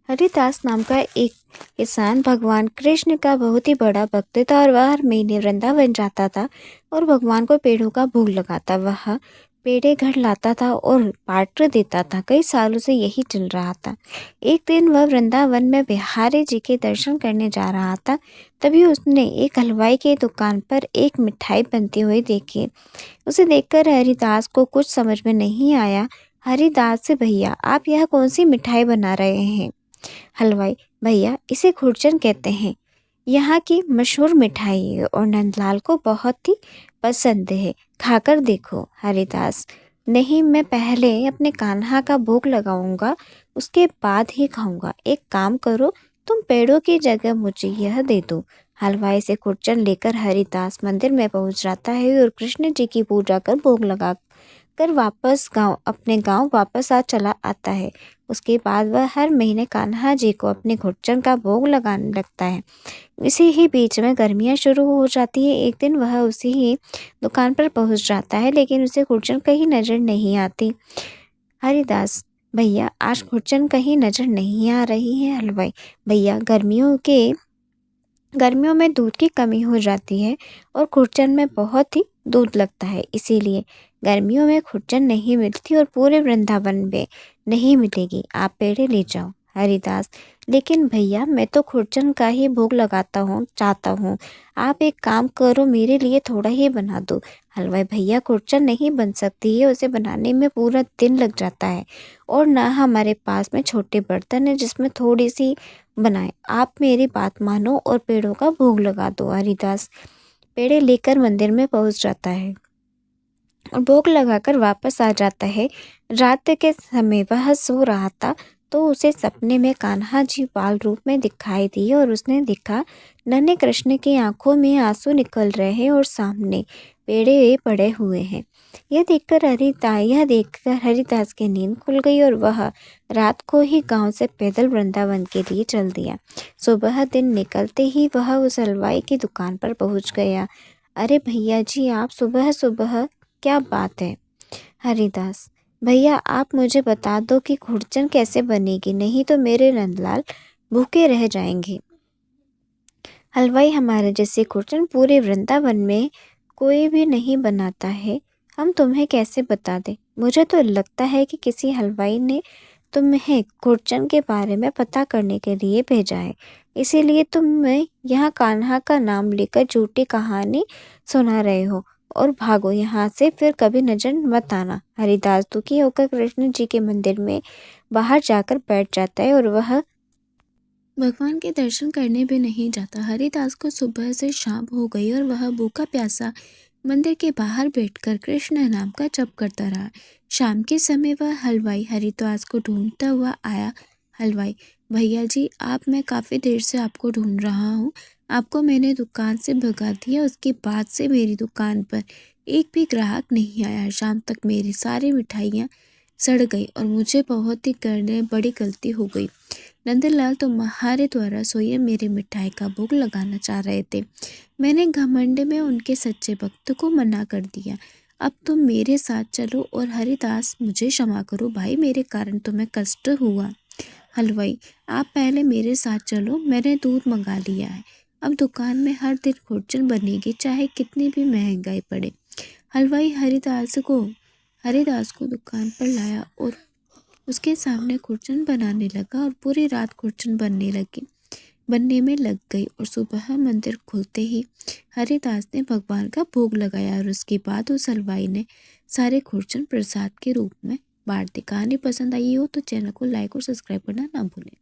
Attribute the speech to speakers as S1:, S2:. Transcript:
S1: हरिदास नाम का एक किसान भगवान कृष्ण का बहुत ही बड़ा भक्त था और वह हर महीने वृंदावन जाता था और भगवान को पेड़ों का भोग लगाता। वह पेड़े घर लाता था और पात्र देता था। कई सालों से यही चल रहा था। एक दिन वह वृंदावन में बिहारी जी के दर्शन करने जा रहा था। तभी उसने एक हलवाई की दुकान पर एक मिठाई बनती हुई देखी। उसे देखकर हरिदास को कुछ समझ में नहीं आया। हरिदास से, भैया आप यह कौन सी मिठाई बना रहे हैं? हलवाई, भैया इसे खुरचन कहते हैं, यहाँ की मशहूर मिठाई है और नंदलाल को बहुत ही पसंद है, खाकर देखो। हरिदास, नहीं, मैं पहले अपने कान्हा का भोग लगाऊंगा, उसके बाद ही खाऊंगा। एक काम करो, तुम पेड़ों की जगह मुझे यह दे दो। हलवाई से खुरचन लेकर हरिदास मंदिर में पहुंच जाता है और कृष्ण जी की पूजा कर भोग लगा कर वापस अपने गांव वापस चला आता है। उसके बाद वह हर महीने कान्हा जी को अपने खुरचन का भोग लगाने लगता है। इसी ही बीच में गर्मियाँ शुरू हो जाती है। एक दिन वह उसी ही दुकान पर पहुंच जाता है, लेकिन उसे खुरचन कहीं नजर नहीं आती। हरिदास, भैया आज खुरचन कहीं नजर नहीं आ रही है। हलवाई, भैया गर्मियों में दूध की कमी हो जाती है और खुरचन में बहुत ही दूध लगता है, इसीलिए गर्मियों में खुरचन नहीं मिलती और पूरे वृंदावन में नहीं मिलेगी। आप पेड़े ले जाओ। हरिदास, लेकिन भैया मैं तो खुरचन का ही भोग लगाता हूँ चाहता हूँ। आप एक काम करो, मेरे लिए थोड़ा ही बना दो। हलवाई, भैया खुरचन नहीं बन सकती है, उसे बनाने में पूरा दिन लग जाता है और ना हमारे पास में छोटे बर्तन है जिसमें थोड़ी सी बनाए। आप मेरी बात मानो और पेड़ों का भोग लगा दो। हरिदास पेड़े लेकर मंदिर में पहुंच जाता है और भोग लगाकर वापस आ जाता है। रात के समय वह सो रहा था तो उसे सपने में कान्हा जी बाल रूप में दिखाई दिए और उसने देखा नन्हे कृष्ण की आंखों में आंसू निकल रहे हैं और सामने पेड़े पड़े हुए हैं। यह देखकर हरिदास की नींद खुल गई और वह रात को ही गांव से पैदल वृंदावन के लिए चल दिया। सुबह दिन निकलते ही वह उस हलवाई की दुकान पर पहुंच गया। अरे भैया जी, आप सुबह सुबह, क्या बात है? हरिदास, भैया आप मुझे बता दो कि खुरचन कैसे बनेगी, नहीं तो मेरे नंदलाल भूखे रह जाएंगे। हलवाई, हमारे जैसे खुरचन पूरे वृंदावन में कोई भी नहीं बनाता है, हम तुम्हें कैसे बता दें? मुझे तो लगता है कि किसी हलवाई ने तुम्हें खुरचन के बारे में पता करने के लिए भेजा है, इसीलिए तुम्हें यहाँ कान्हा का नाम लेकर झूठी कहानी सुना रहे हो। और भागो यहाँ से, फिर कभी नजर मत आना। हरिदास दुखी होकर कृष्ण जी के मंदिर में बाहर जाकर बैठ जाता है और वह भगवान के दर्शन करने भी नहीं जाता। हरिदास को सुबह से शाम हो गई और वह भूखा प्यासा मंदिर के बाहर बैठकर कृष्ण नाम का जप करता रहा। शाम के समय वह हलवाई हरिदास को ढूंढता हुआ आया। हलवाई, भैया जी मैं काफ़ी देर से आपको ढूंढ रहा हूँ। आपको मैंने दुकान से भगा दिया, उसके बाद से मेरी दुकान पर एक भी ग्राहक नहीं आया। शाम तक मेरी सारी मिठाइयाँ सड़ गई और मुझे बहुत ही करने बड़ी गलती हो गई। नंदलाल तुम्हारे द्वारा स्वयं मेरे मिठाई का भोग लगाना चाह रहे थे। मैंने घमंड में उनके सच्चे भक्त को मना कर दिया। अब तुम मेरे साथ चलो। और हरिदास, मुझे क्षमा करो भाई, मेरे कारण तुम्हें कष्ट हुआ। हलवाई, आप पहले मेरे साथ चलो, मैंने दूध मंगा लिया है। अब दुकान में हर दिन खुरचन बनेगी, चाहे कितनी भी महंगाई पड़े। हलवाई हरिदास को दुकान पर लाया और उसके सामने खुरचन बनाने लगा और पूरी रात खुरचन बनने में लग गई और सुबह मंदिर खुलते ही हरिदास ने भगवान का भोग लगाया और उसके बाद उस हलवाई ने सारे खुरचन प्रसाद के रूप में बांट दी। कहानी पसंद आई हो तो चैनल को लाइक और सब्सक्राइब करना ना भूलें।